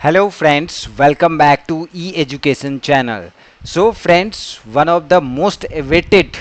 Hello friends, welcome back to e-education channel. So friends, one of the most awaited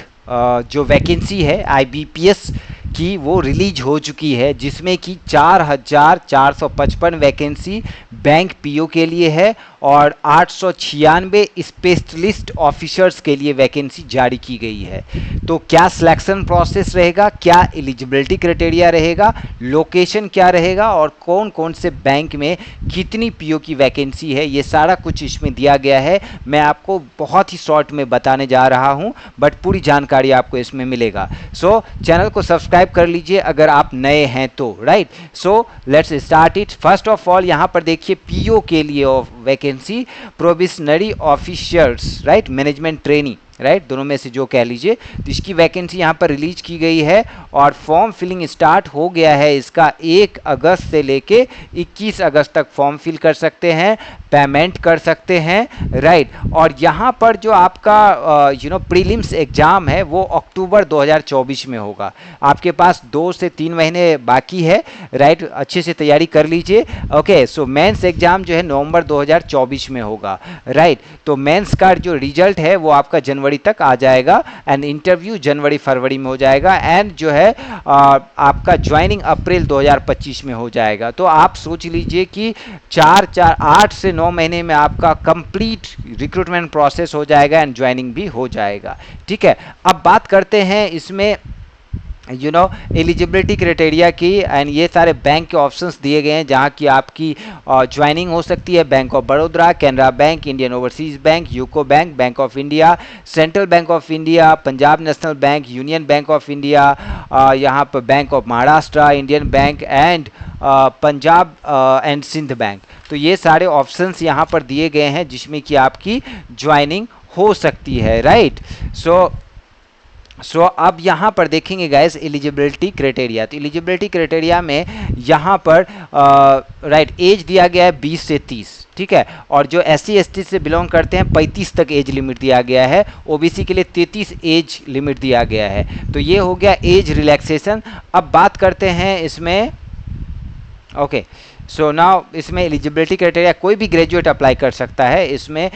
जो vacancy है IBPS की वो release हो चुकी है, जिसमें कि 4,455 वैकेंसी बैंक पीओ के लिए है और 896 स्पेशलिस्ट ऑफिसर्स के लिए वैकेंसी जारी की गई है। तो क्या सिलेक्शन प्रोसेस रहेगा, क्या एलिजिबिलिटी क्राइटेरिया रहेगा, लोकेशन क्या रहेगा और कौन कौन से बैंक में कितनी पीओ की वैकेंसी है, ये सारा कुछ इसमें दिया गया है। मैं आपको बहुत ही शॉर्ट में बताने जा रहा हूं, बट पूरी जानकारी आपको इसमें मिलेगा। सो चैनल को सब्सक्राइब कर लीजिए अगर आप नए हैं तो, right. So let's start it. First of all यहाँ पर देखिए पीओ के लिए vacancy provisionary officers, right, management trainee, right, दोनों में से जो कह लीजिए। तो इसकी वैकेंसी यहाँ पर रिलीज की गई है और फॉर्म फिलिंग स्टार्ट हो गया है इसका 1 अगस्त से लेके 21 अगस्त तक फॉर्म फिल कर सकते हैं, पेमेंट कर सकते हैं, राइट। और यहाँ पर जो आपका प्रीलिम्स एग्जाम है वो अक्टूबर 2024 में होगा। आपके पास 2 से 3 महीने बाकी है, राइट, अच्छे से तैयारी कर लीजिए। ओके, सो मेंस एग्जाम जो है नवंबर 2024 में होगा, राइट। तो मेंस का जो रिजल्ट है वो आपका जनवरी तक आ जाएगा एंड इंटरव्यू जनवरी फरवरी में हो जाएगा एंड जो है आपका ज्वाइनिंग अप्रैल 2025 में हो जाएगा। तो आप सोच लीजिए कि 8 से 9 महीने में आपका कंप्लीट रिक्रूटमेंट प्रोसेस हो जाएगा एंड ज्वाइनिंग भी हो जाएगा, ठीक है। अब बात करते हैं इसमें एलिजिबिलिटी क्राइटेरिया की एंड ये सारे बैंक के ऑप्शंस दिए गए हैं जहां की आपकी ज्वाइनिंग हो सकती है। Bank of Baroda, Canara bank, Indian overseas bank, UCO bank, bank of India, central bank of India, Punjab national bank, union bank of India, यहाँ पर bank of Maharashtra, Indian bank and Punjab and Sindh bank. तो ये सारे ऑप्शंस यहाँ पर दिए गए हैं जिसमें कि आपकी ज्वाइनिंग हो सकती है, राइट। सो अब यहाँ पर देखेंगे गाइस एलिजिबिलिटी क्राइटेरिया। तो एलिजिबिलिटी क्राइटेरिया में यहाँ पर राइट एज दिया गया है 20 से 30, ठीक है। और जो SC ST से बिलोंग करते हैं 35 तक एज लिमिट दिया गया है। OBC के लिए 33 एज लिमिट दिया गया है। तो ये हो गया एज रिलैक्सेशन। अब बात करते हैं इसमें, ओके, सो नाउ इसमें एलिजिबिलिटी क्राइटेरिया कोई भी ग्रेजुएट अप्लाई कर सकता है। इसमें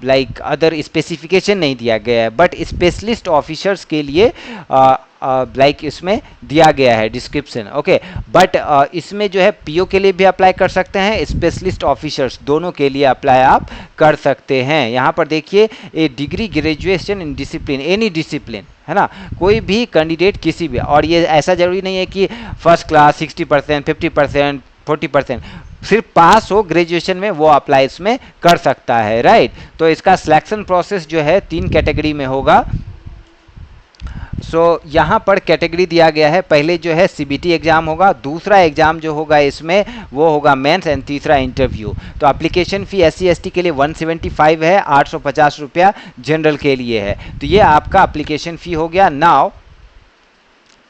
लाइक अदर स्पेसिफिकेशन नहीं दिया गया है, बट स्पेशलिस्ट ऑफिसर्स के लिए लाइक इसमें दिया गया है डिस्क्रिप्शन, ओके। बट इसमें जो है पीओ के लिए भी अप्लाई कर सकते हैं, स्पेशलिस्ट ऑफिसर्स दोनों के लिए अप्लाई आप कर सकते हैं। यहाँ पर देखिए a degree graduation in discipline, any discipline, है ना, कोई भी कैंडिडेट किसी भी, और ये ऐसा जरूरी नहीं है कि फर्स्ट क्लास 60%, 50%, 40%, सिर्फ पास हो ग्रेजुएशन में वो अप्लाई इसमें कर सकता है, राइट। तो इसका सिलेक्शन प्रोसेस जो है 3 कैटेगरी में होगा। यहाँ पर कैटेगरी दिया गया है। पहले जो है CBT एग्जाम होगा, दूसरा एग्जाम जो होगा इसमें वो होगा मेंस एंड तीसरा इंटरव्यू। तो एप्लीकेशन फ़ी SC ST के लिए 175 है, 850 रुपया जनरल के लिए है। तो ये आपका एप्लीकेशन फ़ी हो गया। नाउ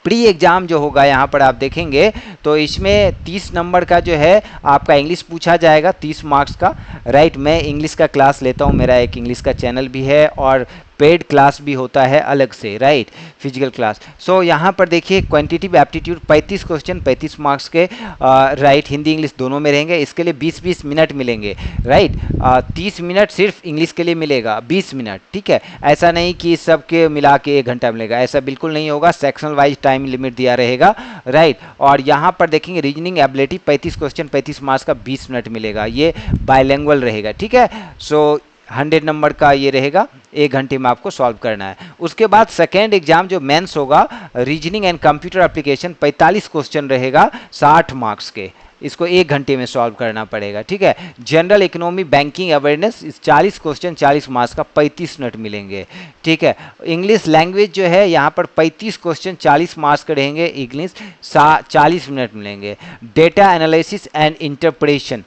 प्री एग्जाम जो होगा यहाँ पर आप देखेंगे तो इसमें 30 नंबर का जो है आपका इंग्लिश पूछा जाएगा, 30 मार्क्स का, राइट। मैं इंग्लिश का क्लास लेता हूँ, मेरा एक इंग्लिश का चैनल भी है और पेड क्लास भी होता है अलग से, राइट, फिजिकल क्लास। सो यहाँ पर देखिए क्वांटिटिव एप्टीट्यूड 35 क्वेश्चन 35 मार्क्स के, राइट, हिंदी इंग्लिश दोनों में रहेंगे। इसके लिए 20-20 मिनट मिलेंगे, राइट। 30 मिनट सिर्फ इंग्लिश के लिए मिलेगा, 20 मिनट, ठीक है। ऐसा नहीं कि सबके मिला के 1 घंटा मिलेगा, ऐसा बिल्कुल नहीं होगा। सेक्शनल वाइज टाइम लिमिट दिया रहेगा, राइट। और यहाँ पर देखेंगे रीजनिंग एबिलिटी 35 क्वेश्चन 35 मार्क्स का 20 मिनट मिलेगा, ये बाइलिंगुअल रहेगा, ठीक है। सो 100 नंबर का ये रहेगा, 1 घंटे में आपको सॉल्व करना है। उसके बाद सेकेंड एग्जाम जो मेंस होगा, reasoning and computer application 45 question रहेगा 60 मार्क्स के, इसको 1 घंटे में सॉल्व करना पड़ेगा, ठीक है। General economy banking awareness 40 question 40 marks का 35 मिनट मिलेंगे, ठीक है। इंग्लिश लैंग्वेज जो है यहाँ पर 35 क्वेश्चन 40 मार्क्स के रहेंगे, इंग्लिश 40 मिनट मिलेंगे। डेटा एनालिसिस एंड इंटरप्रेशन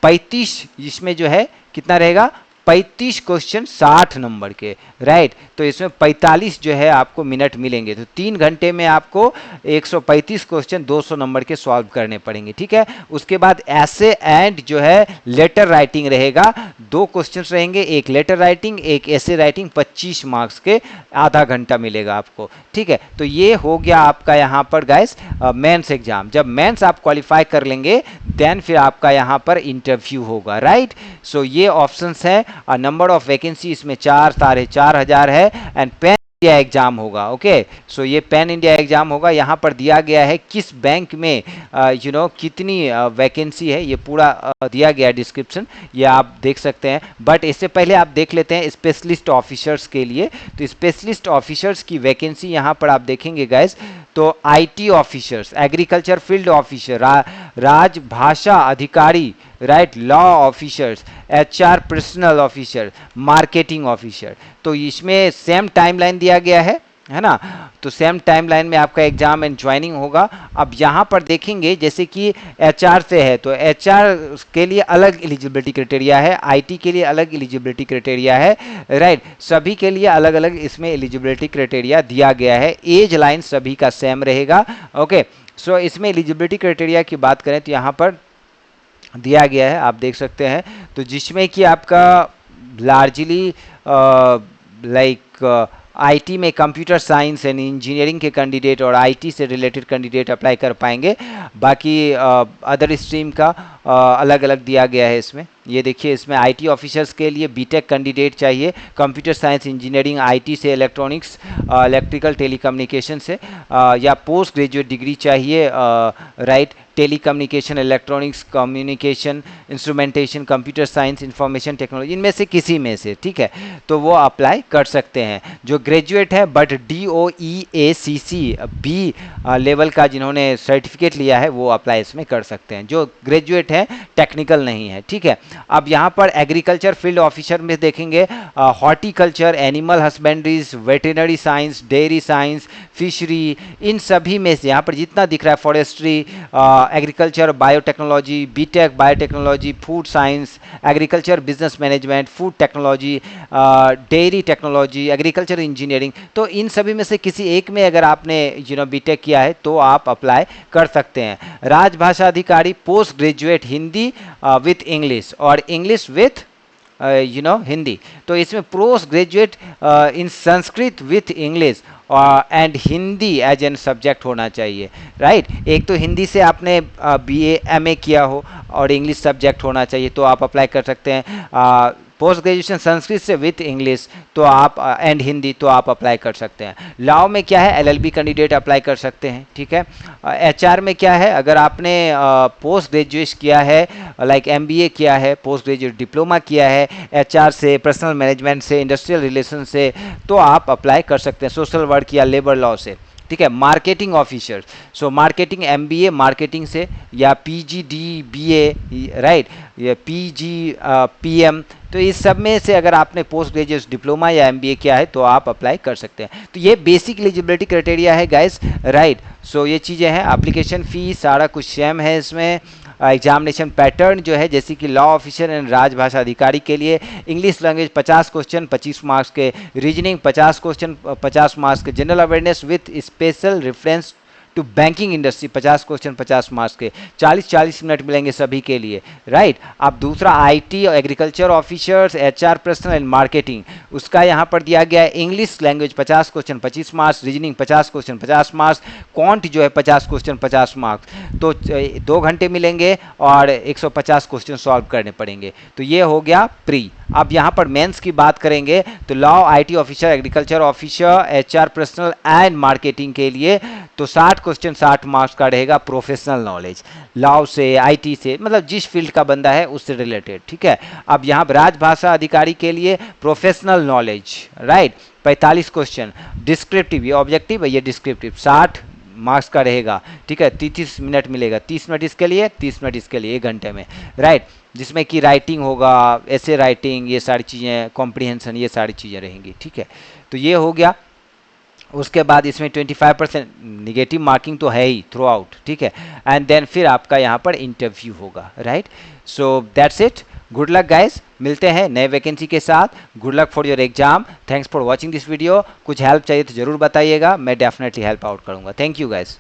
35, इसमें जो है कितना रहेगा 35 क्वेश्चन 60 नंबर के, राइट। तो इसमें 45 जो है आपको मिनट मिलेंगे। तो 3 घंटे में आपको 135 क्वेश्चन 200 नंबर के सॉल्व करने पड़ेंगे, ठीक है। उसके बाद ऐसे एंड जो है लेटर राइटिंग रहेगा 2 क्वेश्चंस रहेंगे, एक लेटर राइटिंग, एक ऐसे राइटिंग, 25 मार्क्स के, आधा घंटा मिलेगा आपको, ठीक है। तो ये हो गया आपका यहाँ पर गाइस मेंस एग्जाम। जब मेंस आप क्वालिफाई कर लेंगे देन फिर आपका यहाँ पर इंटरव्यू होगा, राइट। सो ये ऑप्शंस है। नंबर ऑफ वैकेंसी इसमें 4,4,500 है एंड पैन इंडिया एग्जाम होगा, ओके। सो ये पैन इंडिया एग्जाम होगा। यहाँ पर दिया गया है किस बैंक में कितनी वैकेंसी है, ये पूरा दिया गया है डिस्क्रिप्शन, ये आप देख सकते हैं। बट इससे पहले आप देख लेते हैं स्पेशलिस्ट ऑफिसर्स के लिए। तो स्पेशलिस्ट ऑफिसर्स की वैकेंसी यहाँ पर आप देखेंगे गाइस, तो IT officers, agriculture field officer, राजभाषा अधिकारी, right, law officers, HR personal officer, marketing officer. तो इसमें सेम टाइमलाइन दिया गया है ना। तो सेम टाइमलाइन में आपका एग्जाम एंड ज्वाइनिंग होगा। अब यहाँ पर देखेंगे जैसे कि एचआर से है तो एचआर के लिए अलग एलिजिबिलिटी क्राइटेरिया है, आईटी के लिए अलग एलिजिबिलिटी क्राइटेरिया है, राइट। सभी के लिए अलग अलग इसमें एलिजिबिलिटी क्राइटेरिया दिया गया है। एज लाइन सभी का सेम रहेगा, ओके। सो इसमें एलिजिबिलिटी क्राइटेरिया की बात करें तो यहाँ पर दिया गया है, आप देख सकते हैं। तो जिसमें कि आपका लार्जली लाइक आईटी में कंप्यूटर साइंस एंड इंजीनियरिंग के कैंडिडेट और आईटी से रिलेटेड कैंडिडेट अप्लाई कर पाएंगे। बाकी अदर स्ट्रीम का अलग अलग दिया गया है इसमें। ये देखिए इसमें आईटी ऑफिसर्स के लिए बीटेक कैंडिडेट चाहिए, कंप्यूटर साइंस इंजीनियरिंग आईटी से, इलेक्ट्रॉनिक्स इलेक्ट्रिकल टेलीकम्युनिकेशन से, या पोस्ट ग्रेजुएट डिग्री चाहिए, right, telecommunication, electronics, communication, instrumentation, computer science, information technology, इनमें से किसी में से, ठीक है। तो वो अप्लाई कर सकते हैं। जो ग्रेजुएट है बट DOEACC बी लेवल का जिन्होंने सर्टिफिकेट लिया है वो अप्लाई इसमें कर सकते हैं, जो ग्रेजुएट है, टेक्निकल नहीं है, ठीक है। अब यहाँ पर एग्रीकल्चर फील्ड ऑफिसर में देखेंगे horticulture, animal husbandries, veterinary science, dairy science, fishery, इन सभी में से यहाँ पर जितना दिख रहा है, forestry, agriculture biotechnology, BTech biotechnology, food science, agriculture business management, food technology, dairy technology, agriculture engineering, तो इन सभी में से किसी एक में अगर आपने बीटेक किया है तो आप अप्लाई कर सकते हैं। राजभाषा अधिकारी, post graduate Hindi with English और इंग्लिश विथ हिंदी। तो इसमें post graduate in Sanskrit with English and Hindi as an subject होना चाहिए, राइट। एक तो हिंदी से आपने BA MA किया हो और इंग्लिश सब्जेक्ट होना चाहिए तो आप अप्लाई कर सकते हैं। पोस्ट ग्रेजुएशन संस्कृत से विथ इंग्लिश तो आप एंड हिंदी तो आप अप्लाई कर सकते हैं। लॉ में क्या है, LLB कैंडिडेट अप्लाई कर सकते हैं, ठीक है। HR में क्या है, अगर आपने पोस्ट ग्रेजुएट किया है, लाइक MBA किया है, पोस्ट ग्रेजुएट डिप्लोमा किया है HR से, पर्सनल मैनेजमेंट से, इंडस्ट्रियल रिलेशन से, तो आप अप्लाई कर सकते हैं, सोशल वर्क या लेबर लॉ से, ठीक है। Marketing officer, so marketing MBA marketing से या PGDBA, राइट, या PGPM, तो इस सब में से अगर आपने पोस्ट ग्रेजुएट डिप्लोमा या MBA किया है तो आप अप्लाई कर सकते हैं। तो ये बेसिक एलिजिबिलिटी क्राइटेरिया है गाइस, राइट। सो ये चीज़ें हैं। एप्लीकेशन फीस सारा कुछ सेम है इसमें। एग्जामिनेशन पैटर्न जो है जैसे कि लॉ ऑफिसर एंड राजभाषा अधिकारी के लिए इंग्लिश लैंग्वेज 50 क्वेश्चन 25 मार्क्स के, रीजनिंग 50 क्वेश्चन 50 मार्क्स के, general awareness with special reference to banking industry 50 question 50 marks के, 40-40 मिनट मिलेंगे सभी के लिए, राइट। अब दूसरा आईटी और agriculture officers, HR personal and marketing, उसका यहाँ पर दिया गया है English language 50 question 25 marks, reasoning 50 question 50 marks, quant जो है 50 क्वेश्चन 50 मार्क्स। तो 2 घंटे मिलेंगे और 150 क्वेश्चन सॉल्व करने पड़ेंगे। तो ये हो गया प्री। अब यहाँ पर मेंस की बात करेंगे तो law, IT officer, agriculture officer, HR personal and marketing के लिए तो 60 क्वेश्चन 60 मार्क्स का रहेगा। प्रोफेशनल नॉलेज लॉ से, IT से, मतलब जिस फील्ड का बंदा है उससे रिलेटेड, ठीक है। अब यहाँ पर राजभाषा अधिकारी के लिए professional knowledge, right, 45 question, descriptive, ये ऑब्जेक्टिव है, ये डिस्क्रिप्टिव 60 मार्क्स का रहेगा, ठीक है। 30 मिनट मिलेगा, 30 मिनट इसके लिए, 30 मिनट इसके लिए, 1 घंटे में, राइट। जिसमें कि राइटिंग होगा, ऐसे राइटिंग, ये सारी चीज़ें, कॉम्प्रिहेंशन, ये सारी चीज़ें रहेंगी, ठीक है। तो ये हो गया। उसके बाद इसमें 25% निगेटिव मार्किंग तो है ही थ्रू आउट, ठीक है। एंड देन फिर आपका यहाँ पर इंटरव्यू होगा, right. So that's it. Good luck guys, मिलते हैं नए वैकेंसी के साथ। Good luck for your exam. Thanks for watching this video. कुछ हेल्प चाहिए तो ज़रूर बताइएगा, मैं डेफिनेटली हेल्प आउट करूँगा। Thank you guys.